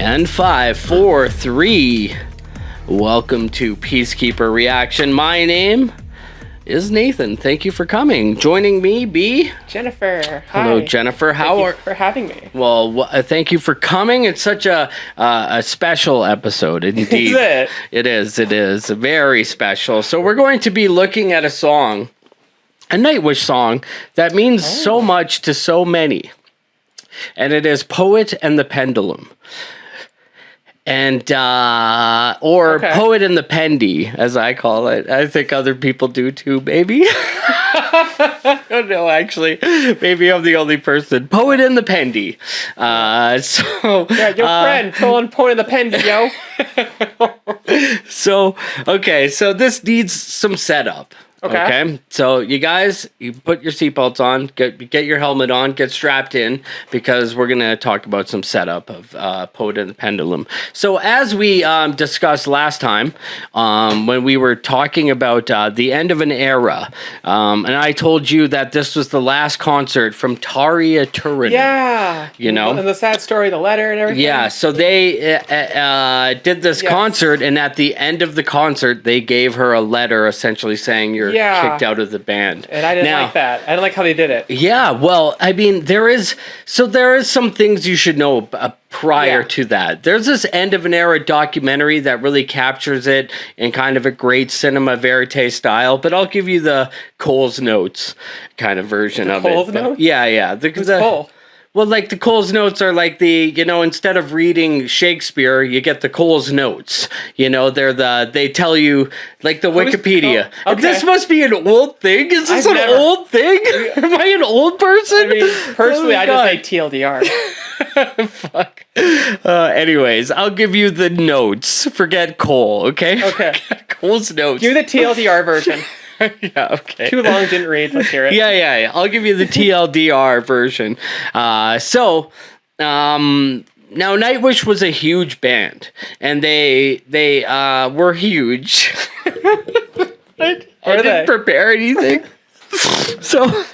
And 5, 4, 3. Welcome to PeaceKeeper Reaction. My name is Nathan. Thank you for coming. Joining me, B. Jennifer. Hi. Hello, Jennifer. Thank you for having me. Well, thank you for coming. It's such a special episode, indeed. Is it? It is. It is very special. So we're going to be looking at a song, a Nightwish song that means so much to so many, and it is "Poet and the Pendulum." And, or Poet and the Pendy, as I call it. I think other people do too, maybe. I don't know, actually. Maybe I'm the only person. Poet and the Pendy. Yeah, your friend, Poet and the Pendy, yo. So this needs some setup. Okay. So you guys, you put your seatbelts on, get your helmet on, get strapped in, because we're going to talk about some setup of Poet and the Pendulum. So as we discussed last time, when we were talking about the end of an era, and I told you that this was the last concert from Taria. Yeah. You know? And the sad story, the letter and everything. Yeah, so they did this concert, and at the end of the concert, they gave her a letter essentially saying you're kicked out of the band. And I didn't like that. I didn't like how they did it. Yeah, well, I mean, there is some things you should know prior to that. There's this end of an era documentary that really captures it in kind of a great cinema verite style, but I'll give you the Cole's Notes kind of version of Cole's it. Notes? Yeah. Cole? Well, like the Cole's Notes are like instead of reading Shakespeare, you get the Cole's Notes. You know, they tell you, like the Wikipedia. Okay. This must be an old thing. Is this old thing? Am I an old person? I mean, personally, I just like TLDR. Fuck. Anyways, I'll give you the notes. Forget Cole, okay? Okay. Cole's Notes. Give me the TLDR version. Yeah, okay. Too long, didn't read. Let's hear it. Yeah. I'll give you the TLDR version. Now Nightwish was a huge band, and they were huge. I didn't prepare anything. So,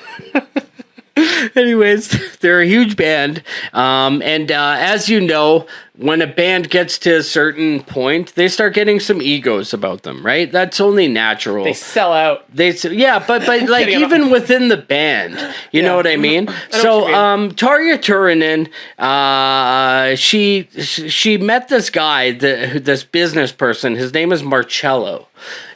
anyways, they're a huge band, and as you know, when a band gets to a certain point, they start getting some egos about them, right? That's only natural. They sell out. But like even within the band, you know what I mean? Taria Turunen, she met this guy, this business person. His name is Marcello.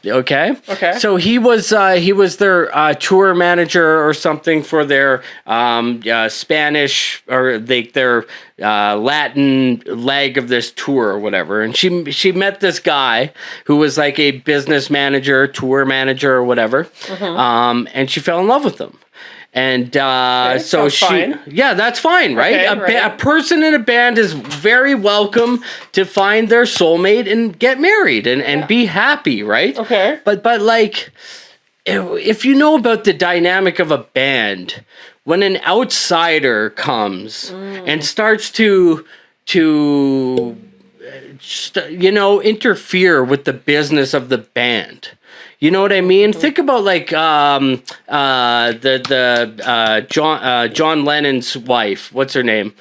Okay. So he was their tour manager or something for their Spanish or their Latin leg of this tour or whatever. And she met this guy who was like a business manager, tour manager or whatever. And she fell in love with him. And so fine. That's fine, right? Okay, a person in a band is very welcome to find their soulmate and get married and be happy, right? Okay. But like, if you know about the dynamic of a band, when an outsider comes and starts to interfere with the business of the band. You know what I mean? Think about like John Lennon's wife. What's her name?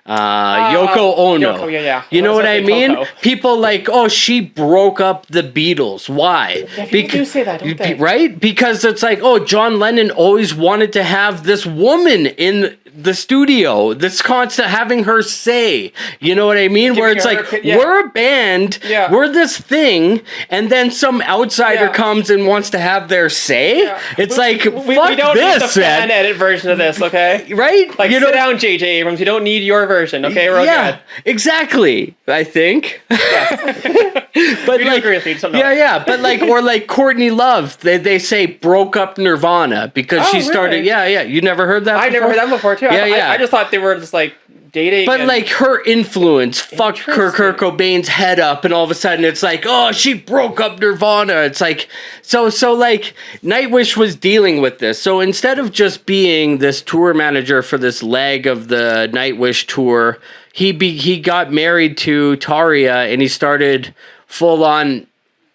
Yoko Ono. Yoko, You know what I mean? Coco. People like, she broke up the Beatles. Why? Yeah, people do say that, don't they? Right? Because it's like, John Lennon always wanted to have this woman in the studio that's constant having her say. You know what I mean? Where it's like, we're a band, we're this thing, and then some outsider comes and wants to have their say. Yeah. It's like, fuck we don't this, need the fan edit version of this, okay? Right? Like, sit down, J.J. Abrams. You don't need your version, okay? We're good. Exactly. I think. But we agree with you. But like, or like Courtney Love, they say broke up Nirvana because she started. Really? You never heard that? I never heard that before too. I just thought they were just like dating. But like her influence fucked Kurt Cobain's head up, and all of a sudden it's like, she broke up Nirvana. It's like so like Nightwish was dealing with this. So instead of just being this tour manager for this leg of the Nightwish tour, he got married to Taria, and he started full on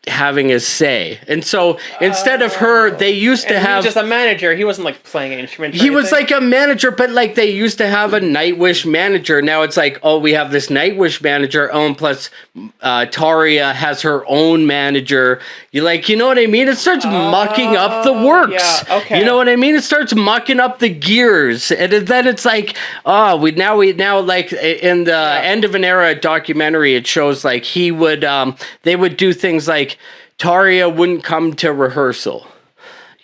having a say. And so instead of her, they used to He have was just a manager. He wasn't like playing an instrument. he was like a manager, but like they used to have a Nightwish manager. Now it's like, oh, we have this Nightwish manager. Oh, and plus Taria has her own manager. You know what I mean? It starts mucking up the works. Yeah, okay. You know what I mean? It starts mucking up the gears. And then it's like, oh, we now like in the End of an Era documentary, it shows like they would do things like Taria wouldn't come to rehearsal.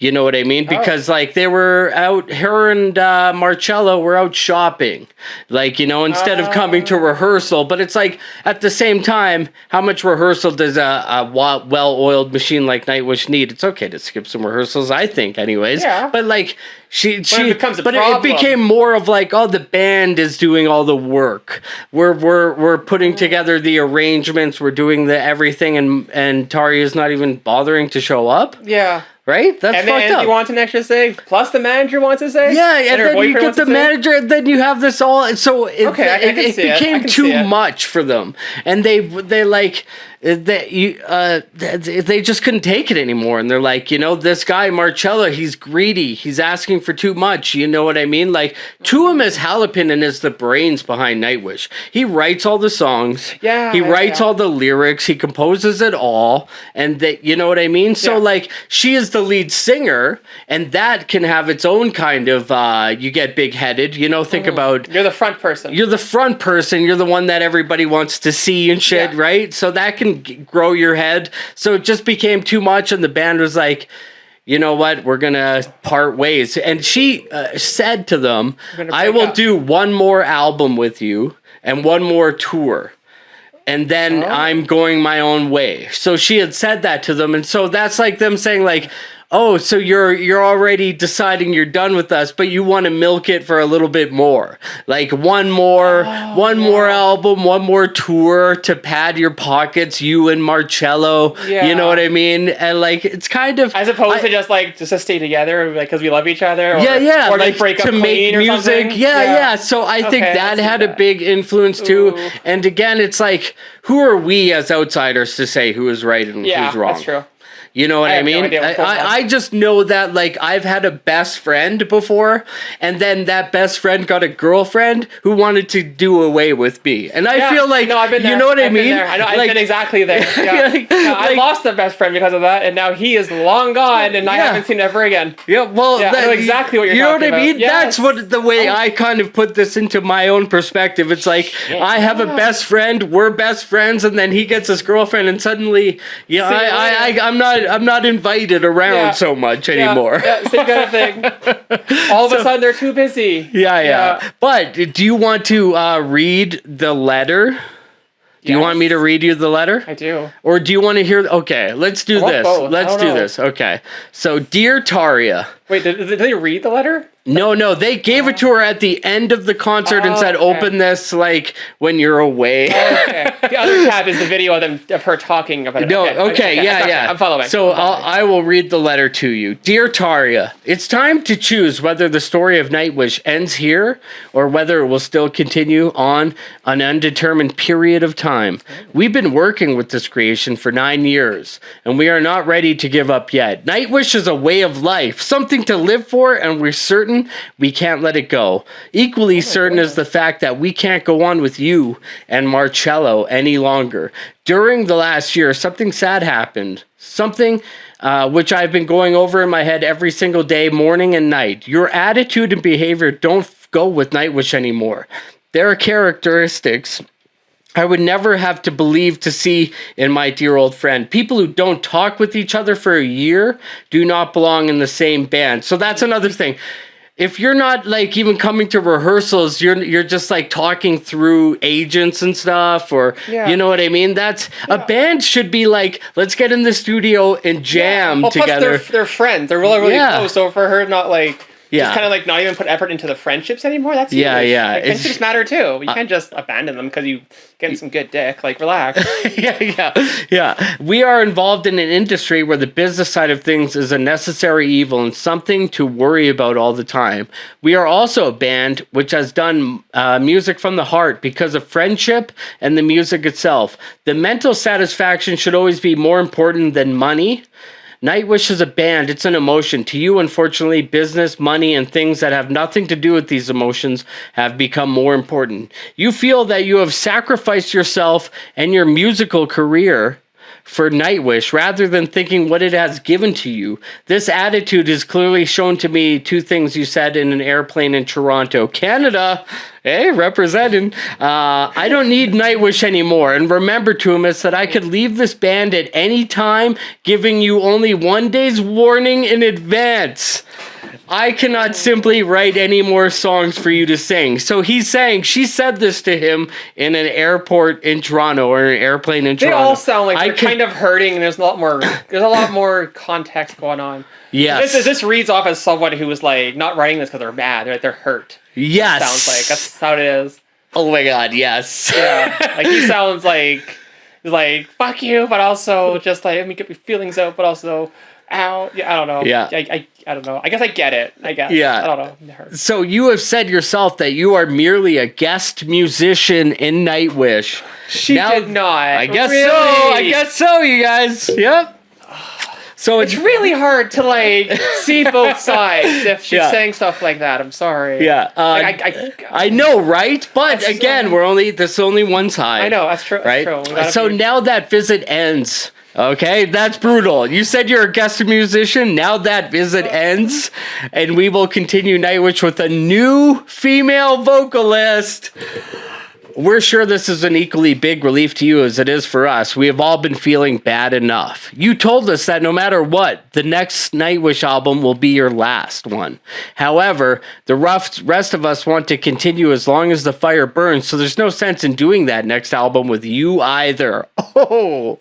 You know what I mean? Because like they were out, her and Marcello were out shopping, instead of coming to rehearsal. But it's like at the same time, how much rehearsal does a well-oiled machine like Nightwish need? It's okay to skip some rehearsals, I think, anyways. Yeah. But like it became more of like, oh, the band is doing all the work. We're putting together the arrangements. We're doing the everything, and Taria's not even bothering to show up. Yeah. Right? That's fucked up. And you want an extra say, plus the manager wants to say. Yeah, and then you get the manager, and then you have this all. So it became too much for them, and they just couldn't take it anymore. And they're like, this guy Marcello, he's greedy. He's asking for too much. You know what I mean? Like, Tuomas as Halipinen is the brains behind Nightwish. He writes all the songs. Yeah. He writes all the lyrics. He composes it all, and you know what I mean? So like, she is the lead singer, and that can have its own kind of you get big-headed. Think about, you're the front person. You're the front person. You're the one that everybody wants to see and shit, right? So that can grow your head. So it just became too much, and the band was like, you know what, we're gonna part ways. And she said to them, I will do one more album with you and one more tour, and then I'm going my own way. So she had said that to them, and so that's like them saying like, oh, so you're already deciding you're done with us, but you want to milk it for a little bit more. Like one more album, one more tour to pad your pockets, you and Marcello. Yeah. You know what I mean? And like, it's kind of... As opposed to just to stay together, like, because we love each other. Or, or like break up to make music. Yeah. So I think that had a big influence too. Ooh. And again, it's like, who are we as outsiders to say who is right and who's wrong? That's true. You know what I mean? No, I just know that, like, I've had a best friend before, and then that best friend got a girlfriend who wanted to do away with me. And I feel like, I've been there. You know what I mean? I know, I've been exactly there. Yeah. I lost a best friend because of that, and now he is long gone, and I haven't seen him ever again. Yeah, well, I know exactly what you're talking about. You know what I mean? Yes. That's the way I kind of put this into my own perspective. It's like, I have a best friend, we're best friends, and then he gets his girlfriend, and suddenly, I'm not invited around so much anymore. Yeah, same kind of thing. All of a sudden, they're too busy. Yeah. But do you want to read the letter? Do you want me to read you the letter? I do. Or do you want to hear... Okay, let's do this. Let's do this. Okay. So, Dear Taria... Wait, did they read the letter? No, they gave it to her at the end of the concert and said, open this, like, when you're away. Okay. The other tab is the video of her talking about it. Yeah. I'm following. So I will read the letter to you. Dear Taria, it's time to choose whether the story of Nightwish ends here or whether it will still continue on an undetermined period of time. We've been working with this creation for 9 years, and we are not ready to give up yet. Nightwish is a way of life, something to live for, and we're certain we can't let it go. Equally certain is the fact that we can't go on with you and Marcello any longer. During the last year, something sad happened. Something which I've been going over in my head every single day, morning and night. Your attitude and behavior don't go with Nightwish anymore. There are characteristics I would never have to believe to see in my dear old friend. People who don't talk with each other for a year do not belong in the same band. So that's another thing. If you're not like even coming to rehearsals, you're just like talking through agents and stuff, or you know what I mean? That's a band should be like, let's get in the studio and jam together. Plus they're friends. They're really close. So for her not like Yeah. Just kind of like not even put effort into the friendships anymore. That's huge. Like, friendships matter too. You can't just abandon them because you getting some good dick. Like, relax. Yeah. We are involved in an industry where the business side of things is a necessary evil and something to worry about all the time. We are also a band which has done music from the heart because of friendship and the music itself. The mental satisfaction should always be more important than money. Nightwish is a band. It's an emotion. To you, unfortunately, business, money, and things that have nothing to do with these emotions have become more important. You feel that you have sacrificed yourself and your musical career for Nightwish rather than thinking what it has given to you. This attitude is clearly shown to me two things you said in an airplane in Toronto, Canada. Hey, representing. I don't need Nightwish anymore. And remember, Tumas, that I could leave this band at any time, giving you only 1 day's warning in advance. I cannot simply write any more songs for you to sing. So he's saying, she said this to him in an airport in Toronto, or an airplane in Toronto. They all sound like they're kind of hurting, and there's a lot more context going on. Yes. This reads off as someone who was like not writing this because they're mad, they're hurt. Yes. Sounds like that's how it is. Oh my god, yes. Yeah. Like he sounds like he's like, fuck you, but also just like, let me get my feelings out, but also ow. Yeah, I don't know. Yeah. I don't know. I guess I get it. I guess. Yeah. I don't know. So you have said yourself that you are merely a guest musician in Nightwish. She did not. I guess so. I guess so, you guys. Yep. So it's really hard to like see both sides if she's saying stuff like that. I'm sorry. Yeah. I know, right? But again, this is only one side. I know, that's true. Right? That's true. So now that visit ends. Okay, that's brutal. You said you're a guest musician. Now that visit ends, and we will continue Nightwish with a new female vocalist. We're sure this is an equally big relief to you as it is for us. We have all been feeling bad enough. You told us that no matter what, the next Nightwish album will be your last one. However, the rest of us want to continue as long as the fire burns, so there's no sense in doing that next album with you either. Oh,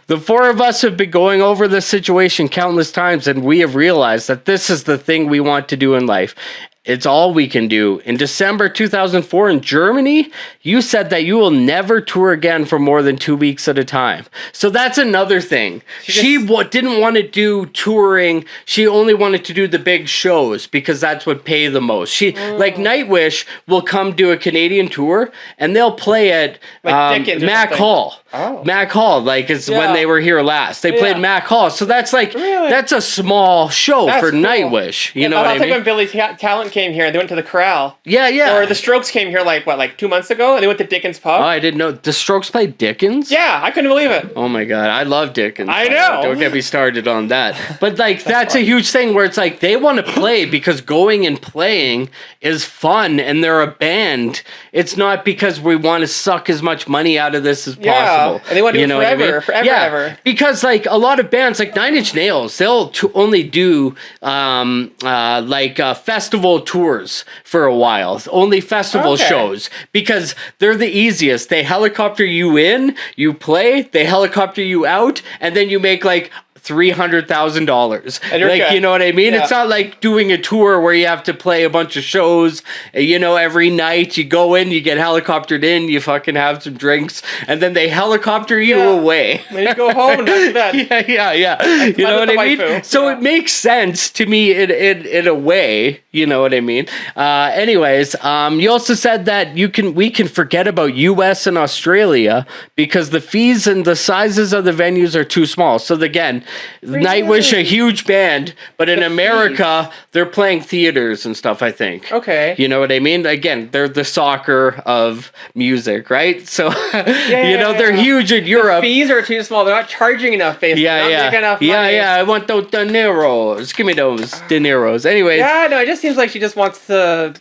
the four of us have been going over this situation countless times, and we have realized that this is the thing we want to do in life. It's all we can do. In December 2004 in Germany, you said that you will never tour again for more than 2 weeks at a time. So that's another thing. She didn't want to do touring. She only wanted to do the big shows because that's what pay the most. Like Nightwish will come do a Canadian tour and they'll play at Mac Hall. Oh. Mac Hall, like it's when they were here last. They played Mac Hall. So that's like, that's a small show for cool. Nightwish. You know what I mean? That's like when Billy Talent came here and they went to the Corral. Yeah. Or the Strokes came here like 2 months ago and they went to Dickens Pub. Oh, I didn't know. The Strokes played Dickens? Yeah, I couldn't believe it. Oh my god, I love Dickens. I know. Don't get me started on that. But like that's a huge thing where it's like they want to play because going and playing is fun and they're a band. It's not because we want to suck as much money out of this as possible. And they want to do it forever. Yeah, because like a lot of bands like Nine Inch Nails, they'll only do festival tours for a while, only festival shows because they're the easiest. They helicopter you in, you play, they helicopter you out, and then you make like $300,000. Like, you know what I mean? Yeah. It's not like doing a tour where you have to play a bunch of shows, every night. You go in, you get helicoptered in, you fucking have some drinks, and then they helicopter you away. Then you go home and that's that. Yeah. You know what I mean? So it makes sense to me in a way. You know what I mean? Anyways, you also said that we can forget about US and Australia because the fees and the sizes of the venues are too small. So again, Nightwish, a huge band, but in America, they're playing theaters and stuff, I think. Okay. You know what I mean? Again, they're the soccer of music, right? So, they're huge in Europe. The fees are too small. They're not charging enough, basically. Not making enough money. I want those dineros. Give me those dineros. Anyways. Yeah, no, it just seems like she just wants to...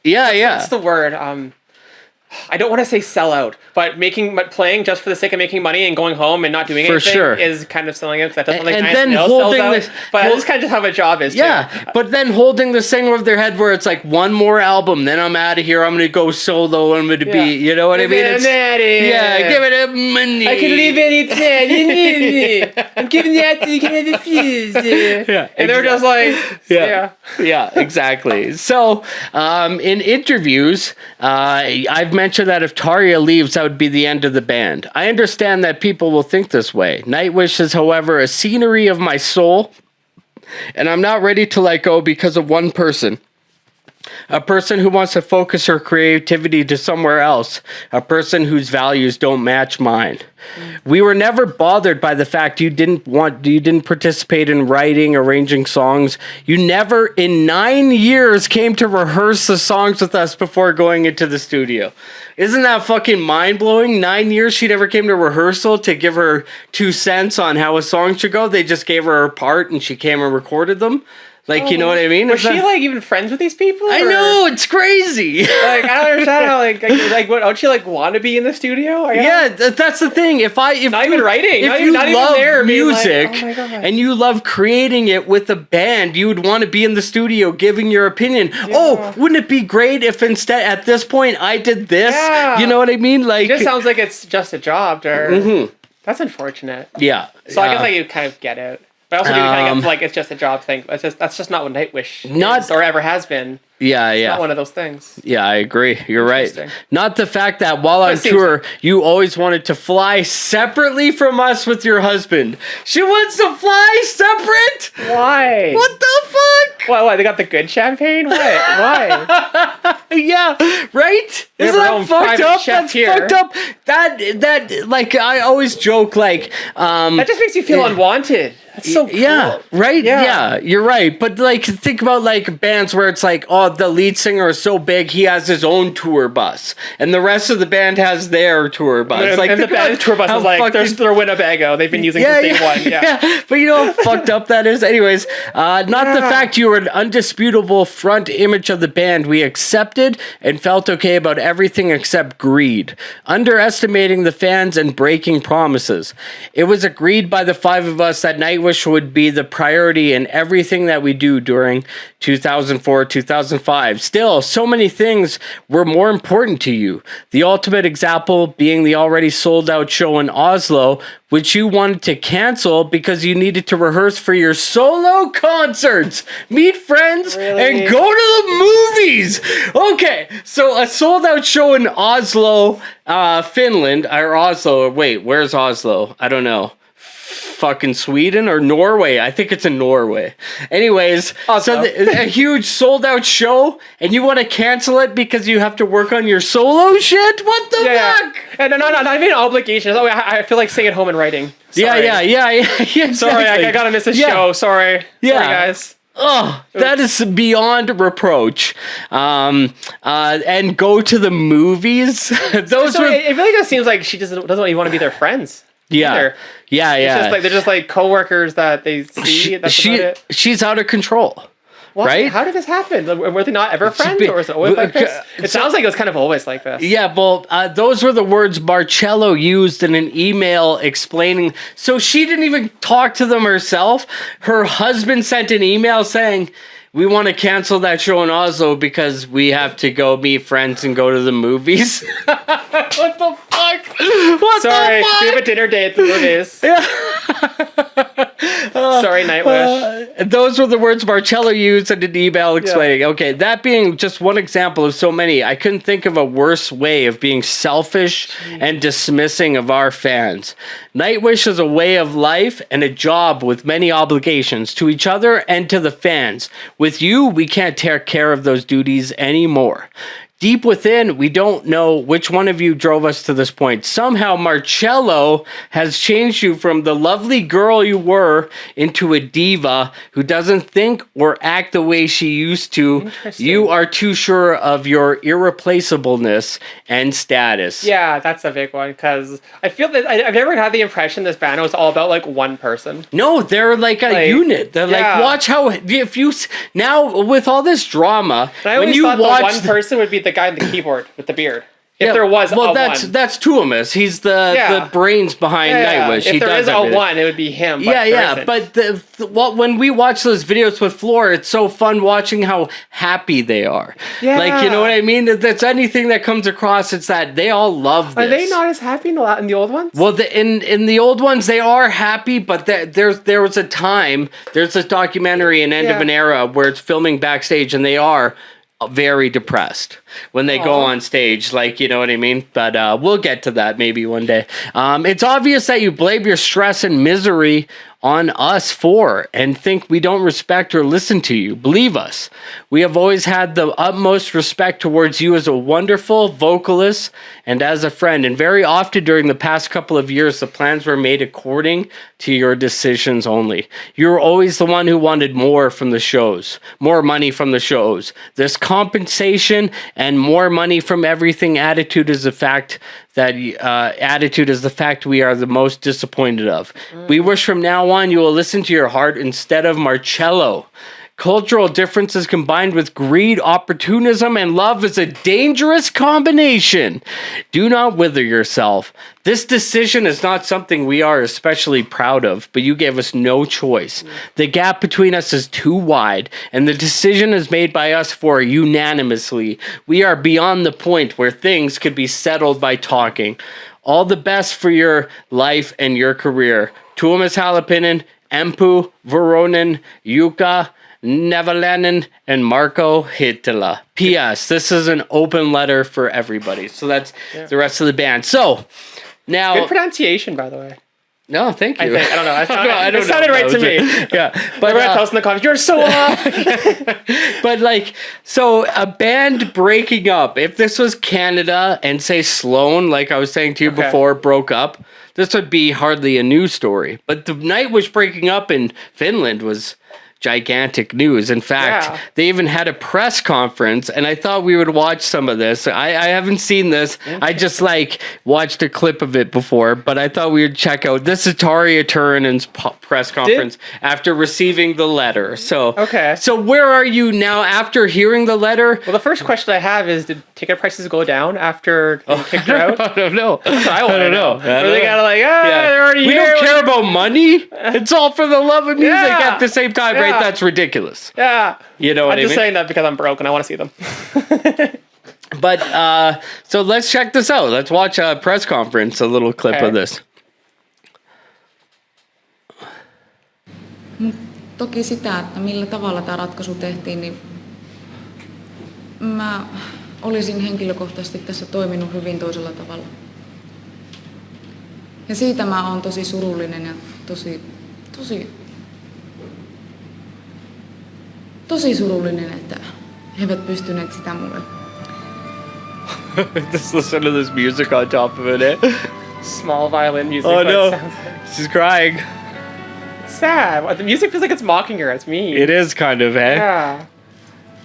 Yeah. What's the word? I don't want to say sell out, but playing just for the sake of making money and going home and not doing anything is kind of selling out, because that doesn't like then holding this, but that's kind of just how my job is. Yeah, but then holding this thing over their head where it's like one more album, then I'm out of here. I'm gonna go solo. I'm gonna be, you know what I mean? Give it money. I can leave anytime. I'm giving that to the fuse. And they're just like, yeah, exactly. So, in interviews, I've mentioned that if Taria leaves, that would be the end of the band. I understand that people will think this way. Nightwish is, however, a scenery of my soul, and I'm not ready to let go because of one person. A person who wants to focus her creativity to somewhere else. A person whose values don't match mine. We were never bothered by the fact you didn't participate in writing, arranging songs. You never in 9 years came to rehearse the songs with us before going into the studio. Isn't that fucking mind-blowing? 9 years she never came to rehearsal to give her 2 cents on how a song should go. They just gave her part and she came and recorded them. Like, you know what I mean? Was she, like, even friends with these people? I know, it's crazy. Like, I don't understand how, what, don't she, like, want to be in the studio? Yeah, that's the thing. If not even writing. If you love music and you love creating it with a band, you would want to be in the studio giving your opinion. Yeah. Oh, wouldn't it be great if instead, at this point, I did this? Yeah. You know what I mean? Like, it just sounds like it's just a job to her. Mm-hmm. That's unfortunate. Yeah. So I guess, like, you kind of get it. But I also do kind of get, like, it's just a job thing. That's just not what Nightwish is, or ever has been. Yeah. It's not one of those things. Yeah, I agree. You're right. Not the fact that while on tour, you always wanted to fly separately from us with your husband. She wants to fly separate? Why? What the fuck? Why? They got the good champagne? Why? Yeah, right? Isn't that fucked up? That's fucked up. That, like, I always joke, like... that just makes you feel unwanted. That's so cool. Yeah, right? Yeah, you're right. But, like, think about, like, bands where it's like, oh, the lead singer is so big, he has his own tour bus. And the rest of the band has their tour bus. And the band's tour bus is like, they're Winnebago. They've been using the same one. Yeah. But you know how fucked up that is? Anyways, not the fact you were an undisputable front image of the band. We accepted and felt okay about everything except greed. Underestimating the fans and breaking promises. It was agreed by the 5 of us that Nightwish would be the priority in everything that we do during 2004, 2005. Still, so many things were more important to you. The ultimate example being the already sold out show in Oslo, which you wanted to cancel because you needed to rehearse for your solo concerts, meet friends, and go to the movies. Okay, so a sold out show in Oslo, Finland, or Oslo, wait, where's Oslo? I don't know. Fucking Sweden or Norway. I think it's in Norway. Anyways, so a huge sold out show, and you want to cancel it because you have to work on your solo shit? What the fuck? And not even obligations. Oh, I feel like staying at home and writing. Sorry. Yeah. Exactly. Sorry, I gotta miss a show. Sorry. Sorry, guys. Oh, that is beyond reproach. And go to the movies. It really just seems like she doesn't even want to be their friends. Yeah. Either. Yeah. It's just like they're just like coworkers that they see. That's about it. She's out of control. What? Right? How did this happen? Were they not ever friends, or was it always like this? It sounds like it was kind of always like this. Yeah, well, those were the words Marcello used in an email explaining. So she didn't even talk to them herself. Her husband sent an email saying, we want to cancel that show in Oslo because we have to go meet friends and go to the movies. What the fuck? Sorry, we have a dinner date at the movies. Yeah. Sorry, Nightwish. Those were the words Marcello used in an email explaining. Okay, that being just one example of so many, I couldn't think of a worse way of being selfish and dismissing of our fans. Nightwish is a way of life and a job with many obligations to each other and to the fans. With you, we can't take care of those duties anymore. Deep within, we don't know which one of you drove us to this point. Somehow, Marcello has changed you from the lovely girl you were into a diva who doesn't think or act the way she used to. You are too sure of your irreplaceableness and status. Yeah, that's a big one, because I feel that I've never had the impression this band was all about, like, one person. No, they're like a unit. They're like, watch how, if you, now with all this drama, when you watch... the one person would be the guy on the keyboard with the beard. If there was well, a that's one. that's Tuomas. He's the brains behind Nightwish. If He there does is everything. a one, it would be him. But But when we watch those videos with Floor, it's so fun watching how happy they are. Yeah. Like, you know what I mean? If there's anything that comes across, it's that they all love this. Are they not as happy in the old ones? Well, in the old ones, they are happy, but there was a time, there's this documentary, An End of an Era, where it's filming backstage, and they are very depressed when they go on stage, like, you know what I mean? But we'll get to that maybe one day. It's obvious that you blame your stress and misery on us and think we don't respect or listen to you. Believe us, we have always had the utmost respect towards you as a wonderful vocalist and as a friend, and very often during the past couple of years the plans were made according to your decisions only. You were always the one who wanted more from the shows, more money from the shows, this compensation and more money from everything. Attitude is the fact we are the most disappointed of. We wish from now on you will listen to your heart instead of Marcello. Cultural differences combined with greed, opportunism, and love is a dangerous combination. Do not wither yourself. This decision is not something we are especially proud of, but you gave us no choice. The gap between us is too wide, and the decision is made by us four unanimously. We are beyond the point where things could be settled by talking. All the best for your life and your career. Tuomas Halapinen, Empu, Voronin, Yuka, Nevalainen, and Marco Hittala. P.S. This is an open letter for everybody. So that's the rest of the band. So, now... Good pronunciation, by the way. No, thank you. I don't know. It sounded right to me. Yeah. But tell us in the comments, you're so off. But, like, so a band breaking up, if this was Canada and, say, Sloan, like I was saying to you before, broke up, this would be hardly a news story. But the Nightwish breaking up in Finland was gigantic news. In fact, they even had a press conference, and I thought we would watch some of this. I haven't seen this. I just watched a clip of it before, but I thought we would check out. This is Taria Turinen's press conference after receiving the letter. So where are you now after hearing the letter? Well, the first question I have is, did ticket prices go down after they kicked her out? I don't know. I want to know. Or they gotta they're already we here. We don't care about money. It's all for the love of music at the same time, right? That's ridiculous. Yeah. You know what I mean? I'm just saying that because I'm broke and I want to see them. But, so let's check this out. Let's watch a press conference, a little clip of this. Toki sitä, että millä tavalla tämä ratkaisu tehtiin, niin mä olisin henkilökohtaisesti tässä toiminut hyvin toisella tavalla. Ja siitä mä oon tosi surullinen ja tosi surullinen, että he eivät pystyneet sitä mulle. Just listen to this music on top of it, eh? Small violin music. Oh no, sounds like. She's crying. It's sad. The music feels like it's mocking her. It's mean. It is kind of, eh? Yeah.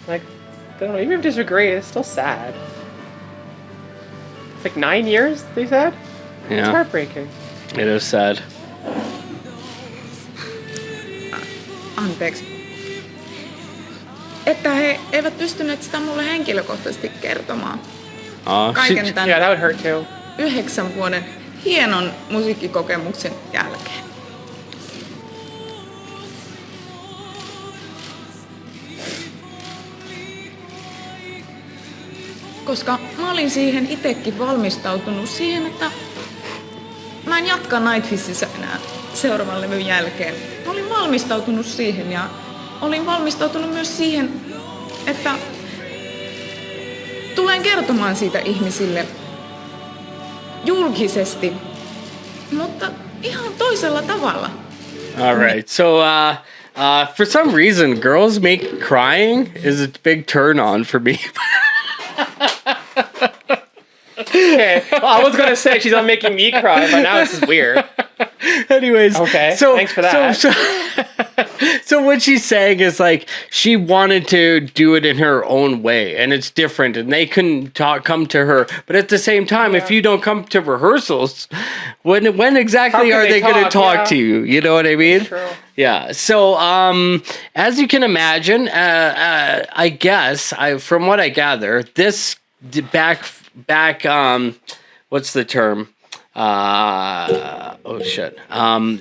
Like, I don't know, even if you disagree, it's still sad. It's like 9 years, they said? Yeah. It's heartbreaking. It is sad. Anteeksi. Että he eivät pystyneet sitä mulle henkilökohtaisesti kertomaan. Kaiken tämän yeah, that would hurt too. 9 vuoden hienon musiikkikokemuksen jälkeen. Koska mä olin siihen itsekin valmistautunut siihen, että mä en jatka Nightwishissä enää seuraavan levyn jälkeen. Mä olin valmistautunut siihen ja olin valmistautunut myös siihen, että tulen kertomaan siitä ihmisille julkisesti, mutta ihan toisella tavalla. All right. So, for some reason, girls make crying is a big turn on for me. Okay. Well, I was gonna say she's not making me cry, but now this is weird. Anyways, okay. So thanks for that. So what she's saying is like she wanted to do it in her own way, and it's different, and they couldn't come to her. But at the same time, if you don't come to rehearsals, when exactly are they going to talk to you? You know what I mean? True. Yeah. So as you can imagine, I guess from what I gather, this back. What's the term? Oh shit.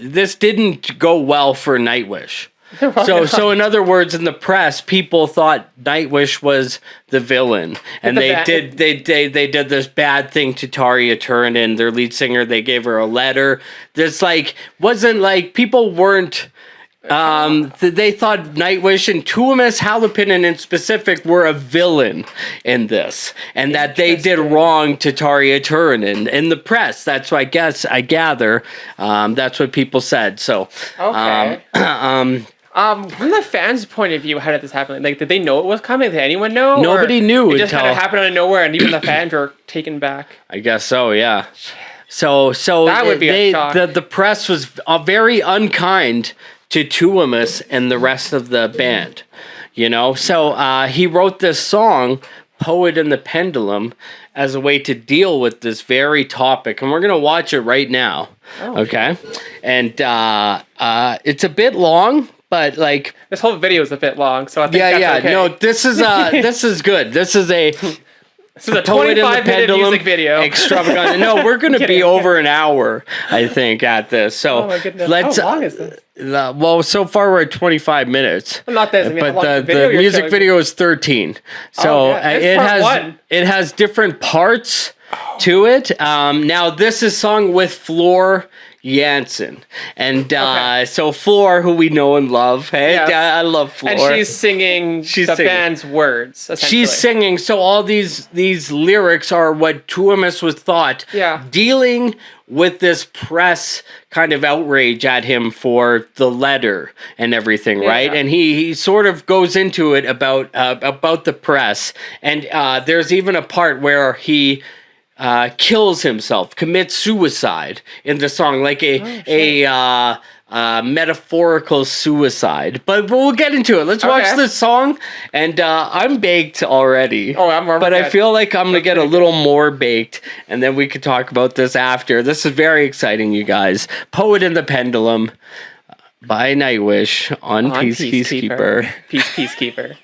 This didn't go well for Nightwish. So in other words, in the press, people thought Nightwish was the villain, and they did this bad thing to Taria Turunen, their lead singer. They gave her a letter. This wasn't like people weren't. They thought Nightwish and Tuomas Halpinen in specific were a villain in this, and that they did wrong to Taria Turunen in the press. That's what I gather. That's what people said. So okay. From the fans' point of view, how did this happen? Like, did they know it was coming? Did anyone know? Nobody knew it just kind of happened out of nowhere, and even the fans were taken back. I guess so. Yeah. So that would be a shock. The press was very unkind to Tuomas and the rest of the band, So he wrote this song, "Poet and the Pendulum," as a way to deal with this very topic, and we're gonna watch it right now. Oh, okay, and it's a bit long. But this whole video is a bit long, so I think that's okay. No, this is good. This is a 25-minute music video. Extravagant. No, we're going to be over an hour, I think, at this. So oh my goodness. How long is this? Well, so far we're at 25 minutes. Well, not this. I mean, but the music video is 13. So it has different parts to it. Now this is sung with Floor Jansen, and so Floor, who we know and love, hey, yeah. I love Floor, and she's singing the band's words. She's singing, so all these lyrics are what Tuomas was thought, dealing with this press kind of outrage at him for the letter and everything, right? And he sort of goes into it about the press, and there's even a part where he kills himself, commits suicide in the song, like a metaphorical suicide. But we'll get into it. Let's watch this song. And I'm baked already. Oh, I'm but I feel like I'm going to get a little more baked, and then we could talk about this after. This is very exciting, you guys. Poet and the Pendulum by Nightwish on PeaceKeeper. PeaceKeeper.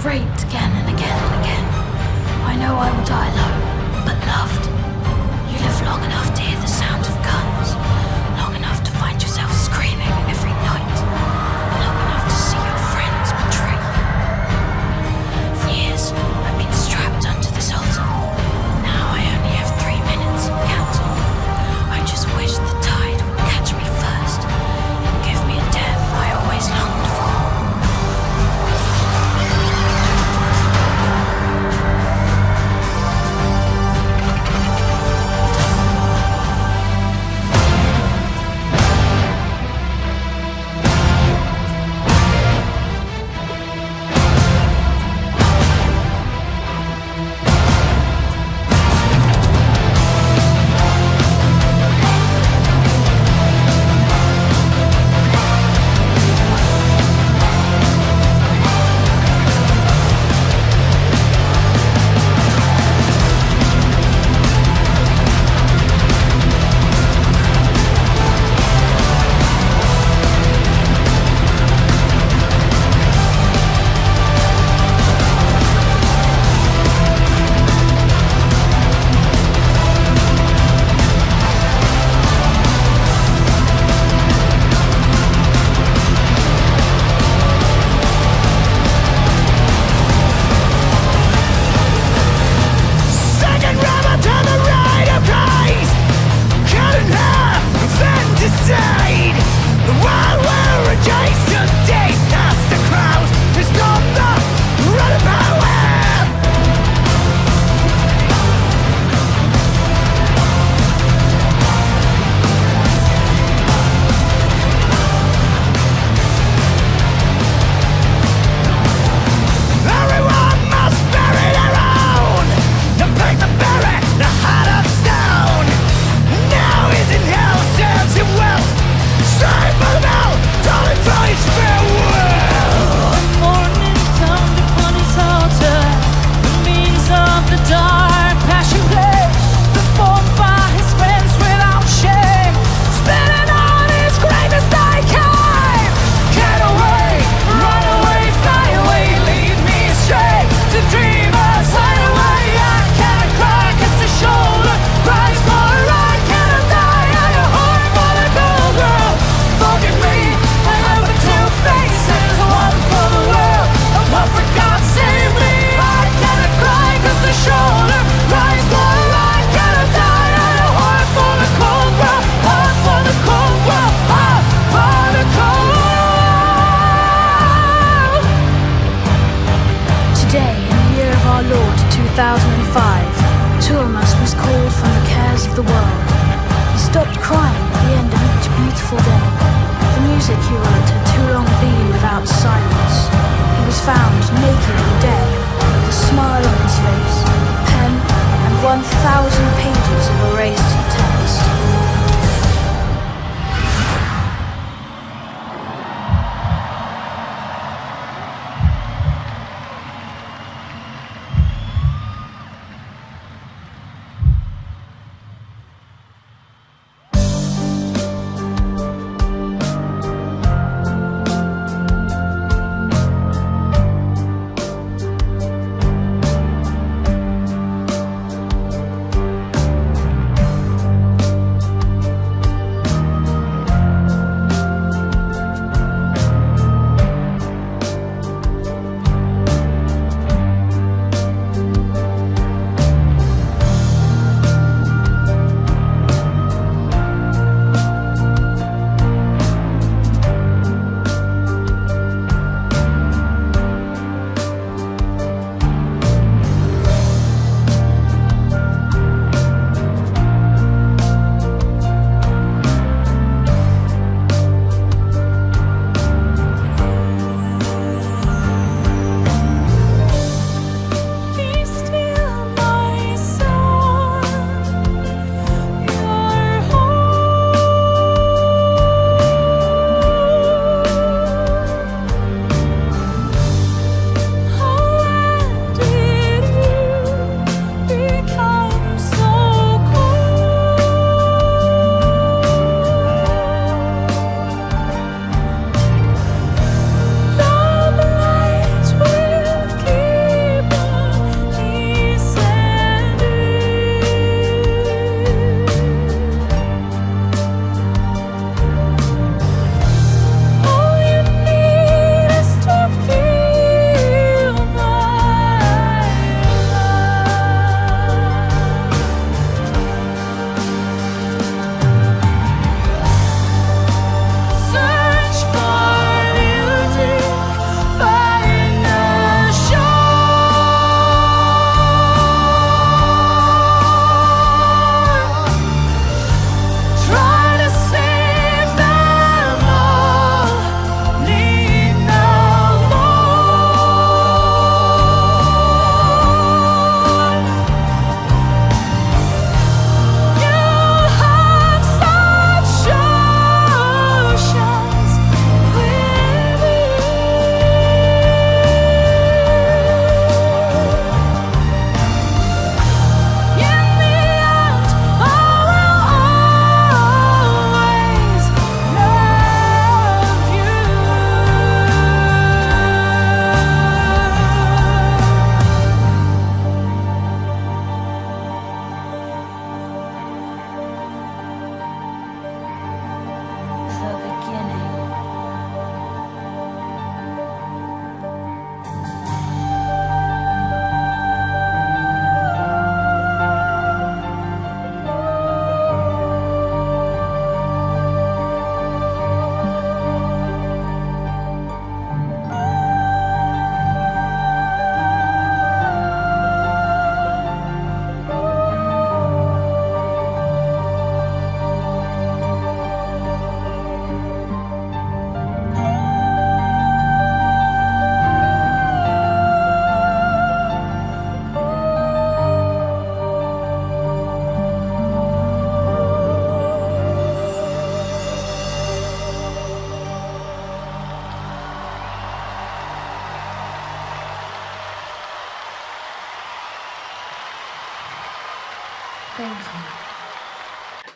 raped again and again and again. I know I will die alone, but loved. You live long enough to hear the sound of guns, long enough to find yourself screaming every night, long enough to see your friends betray you. For years, I've been strapped onto this altar. Now I only have 3 minutes and counting. I just wish the tide would catch me first and give me a death I always longed for.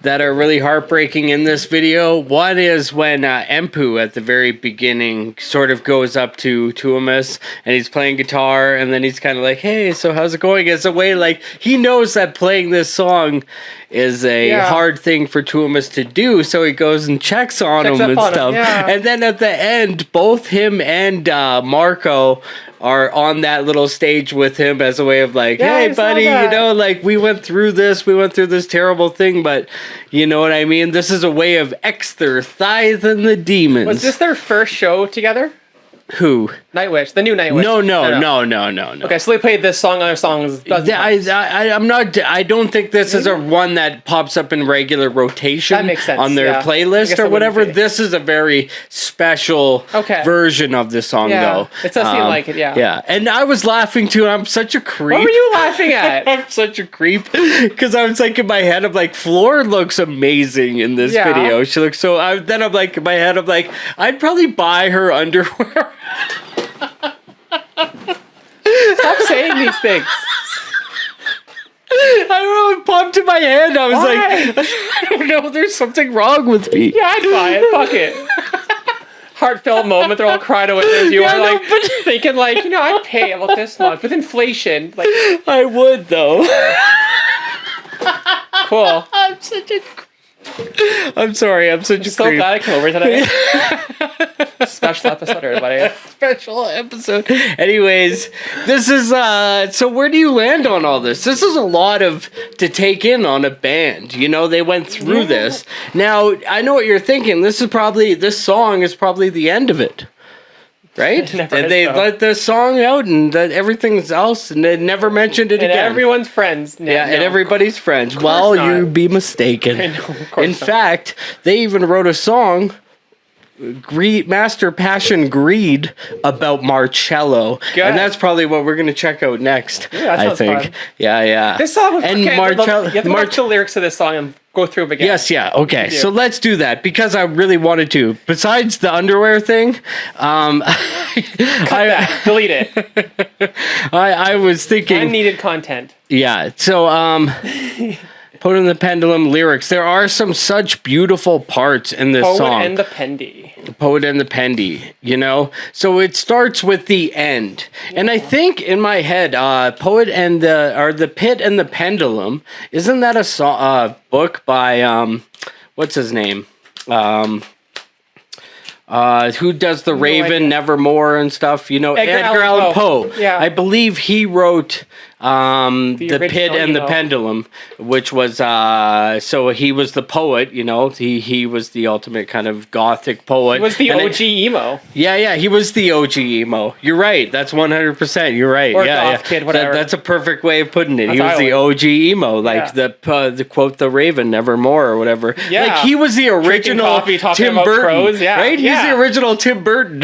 that are really heartbreaking in this video. One is when Empu at the very beginning sort of goes up to Tuomas and he's playing guitar, and then he's kind of like, hey, so how's it going? As a way, like, he knows that playing this song is a hard thing for Tuomas to do, so he goes and checks on him and stuff. And then at the end, both him and Marco are on that little stage with him as a way of like, hey, buddy, you know, like, we went through this terrible thing, but you know what I mean? This is a way of exorcising the demons. Was this their first show together? Who? Nightwish, the new Nightwish. No. Okay, so they played this song, other songs. I'm not. I don't think this is a one that pops up in regular rotation. That makes sense, on their playlist or whatever. This is a very special version of the song, though. It does seem like it. Yeah, and I was laughing too. I'm such a creep. What were you laughing at? I'm such a creep because I was like in my head, I'm like, Floor looks amazing in this video. She looks so. Then I'm like in my head, I'm like, I'd probably buy her underwear. Stop saying these things. I don't know, it popped in my head. I was like, I don't know, there's something wrong with me. Yeah, I'd buy it. Fuck it. Heartfelt moment. They're all crying away. As you are like thinking, like, you know, I'd pay about this much with inflation. Like, I would though. Cool. I'm such a. I'm sorry. I'm such a. So glad I came over today. Special episode, everybody. Special episode. Anyways, this is so where do you land on all this? This is a lot to take in on a band. You know, they went through this. Now, I know what you're thinking. This song is probably the end of it. Right? They let the song out and everything else, and they never mentioned it again. And everyone's friends. And everybody's friends. Well, you be mistaken. I know, of course In fact, they even wrote a song, Master Passion Greed, about Marcello. Good. And that's probably what we're going to check out next, I think. Fun. Yeah. This song was and Marcello. You have to watch the lyrics of this song and go through them again. Yes, okay. So let's do that because I really wanted to. Besides the underwear thing, Cut that. Delete it. I was thinking unneeded content. Yeah. So Poet and the Pendulum lyrics. There are some such beautiful parts in this song. Poet and the Pendy. Poet and the Pendy, you know? So it starts with the end. Yeah. And I think in my head, Poet and the Pit and the Pendulum, isn't that a book by, what's his name? Who does The Raven, Nevermore and stuff, you know? Edgar Allan Poe. Yeah. I believe he wrote the Pit and the Pendulum, which was so he was the poet, you know, he was the ultimate kind of gothic poet. He was the OG emo. Yeah, he was the OG emo. You're right. That's 100%. You're right. Or goth kid, whatever. That's a perfect way of putting it. He was the OG emo, like the quote The Raven, Nevermore or whatever. Yeah. Like he was the original Tim Burton. Crows, right? He's the original Tim Burton.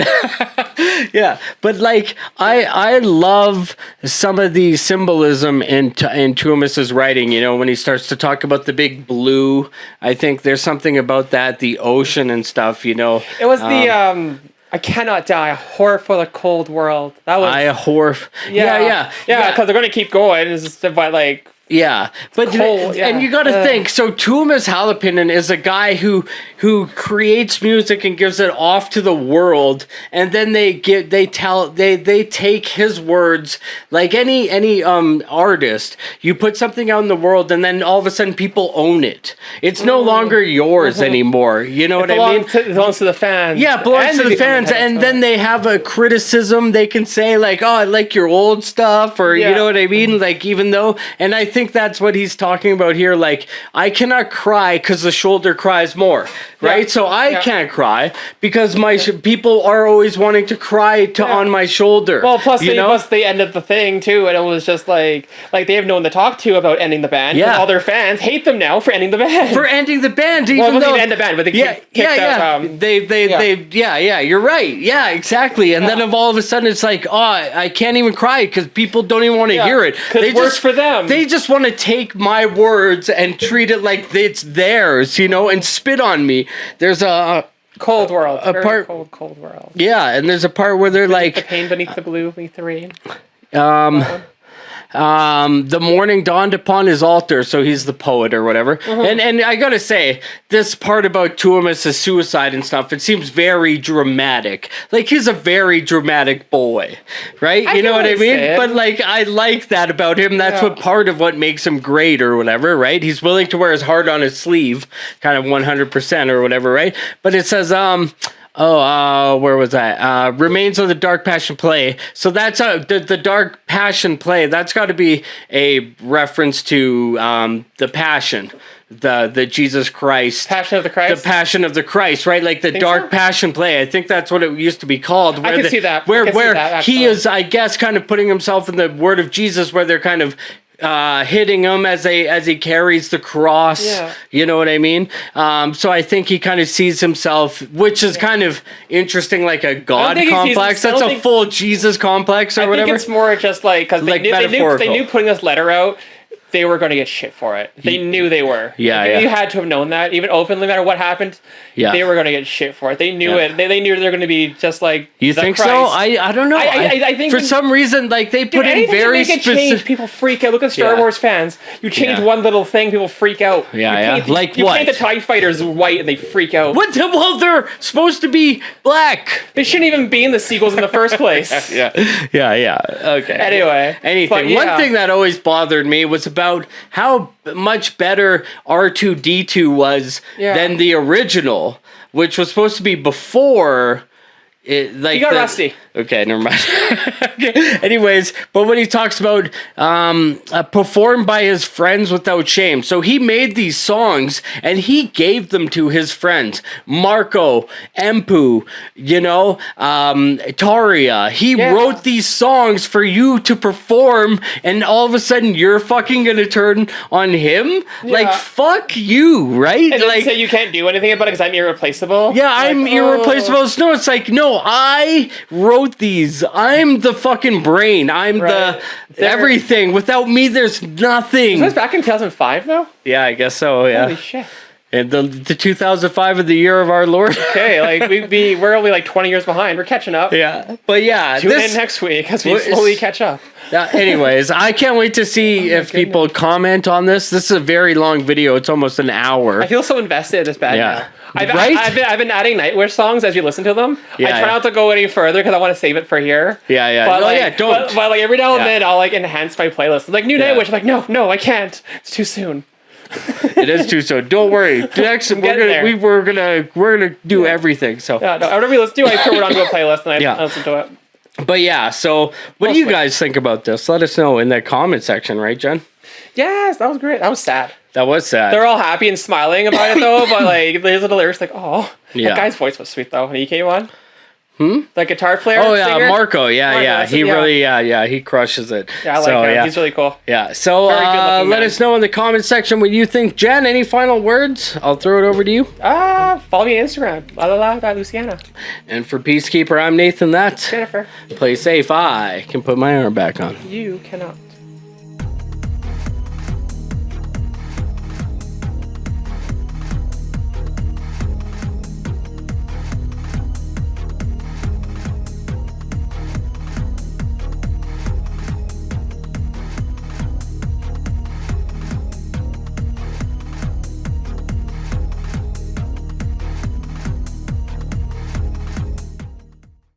Yeah. But like I love some of the symbolism in Tuomas's writing, you know, when he starts to talk about the big blue. I think there's something about that, the ocean and stuff, you know. It was the I Cannot Die, a horror for the cold world. That was Yeah, because they're going to keep going. It's just about like but and you got to think. So Tuomas Haloppinen is a guy who creates music and gives it off to the world, and then they take his words like any artist. You put something out in the world, and then all of a sudden people own it. It's no longer yours anymore. You know what I mean? It belongs to the fans. Yeah, it belongs to the fans, and then they have a criticism. They can say like, "Oh, I like your old stuff," or you know what I mean? Like even though, and I think that's what he's talking about here. Like, I cannot cry because the shoulder cries more, right? So I can't cry because my people are always wanting to cry on my shoulder. Well, plus they ended the thing too, and it was just like they have no one to talk to about ending the band. Yeah, all their fans hate them now for ending the band. Even though end the band, but they kicked out. They you're right. Yeah, exactly. And then all of a sudden it's like, oh, I can't even cry because people don't even want to hear it. Because it works for them. They just want to take my words and treat it like it's theirs, you know, and spit on me. There's a cold world, cold world. Yeah, and there's a part where they're like the pain beneath the blue, beneath the rain. the morning dawned upon his altar, so he's the poet or whatever. And I gotta say, this part about Tuomas' suicide and stuff, it seems very dramatic. Like, he's a very dramatic boy, right? You know what I mean? But like, I like that about him. That's what part of what makes him great or whatever, right? He's willing to wear his heart on his sleeve, kind of 100% or whatever, right? But it says, where was that? Remains of the Dark Passion Play. So that's the Dark Passion Play. That's got to be a reference to the Passion, the Jesus Christ, Passion of the Christ, the Passion of the Christ, right? Like the Dark Passion Play. I think that's what it used to be called. I can see that. Where he is, I guess, kind of putting himself in the word of Jesus, where they're kind of hitting him as he carries the cross. Yeah. You know what I mean? So I think he kind of sees himself, which is kind of interesting, like a God complex. That's a full Jesus complex or whatever. I think it's more just like, because they knew putting this letter out, they were going to get shit for it. They knew they were. Yeah, You had to have known that, even openly, no matter what happened. Yeah. They were going to get shit for it. They knew it. They knew they were going to be just like. You think Christ. so? I don't know. I think for some reason, like they put in very specific. People freak out. Look at Star Wars fans. You change one little thing, people freak out. Like you what? paint the TIE fighters white and they freak out. What? Well, they're supposed to be black. They shouldn't even be in the sequels in the first place. Yeah. Okay. Anyway, One thing that always bothered me was about how much better R2-D2 was than the original, which was supposed to be before it. Like, you got rusty. Okay, never mind. Okay. Anyways, but when he talks about performed by his friends without shame. So he made these songs and he gave them to his friends. Marco, Empu, Taria. He wrote these songs for you to perform, and all of a sudden you're fucking gonna turn on him? Like, fuck you, right? And like, say you can't do anything about it because I'm irreplaceable? Yeah, I'm irreplaceable. No, it's like, no, I wrote these. I'm the fucking brain. I'm the everything. Without me, there's nothing. Was this back in 2005, though? Yeah, I guess so, yeah. Holy shit. And the 2005 of the year of our Lord. Okay, like we're only like 20 years behind. We're catching up. Yeah, but yeah. Tune in next week as we slowly catch up. Anyways, I can't wait to see if people comment on this. This is a very long video. It's almost an hour. I feel so invested in this bad now. I've been adding Nightwish songs as you listen to them. I try not to go any further because I want to save it for here. But don't. But like every now and then I'll like enhance my playlist. Like new Nightwish. I'm like no, I can't. It's too soon. It is too soon. Don't worry. Next, we're gonna do everything. So whatever we listen to, I throw it onto a playlist and I listen to it. But yeah, so what do you guys think about this? Let us know in the comment section, right, Jen? Yes, that was great. That was sad. That was sad. They're all happy and smiling about it though, but like there's little lyrics like, that guy's voice was sweet though. When he came on. The guitar player. Oh yeah, singer? Marco. He crushes it. Yeah, I like him. He's really cool. Yeah. So let us know in the comment section what you think. Jen, any final words? I'll throw it over to you. Follow me on Instagram. Luciana. And for Peacekeeper, I'm Nathan. That's Jennifer. Play safe. I can put my arm back on. You cannot.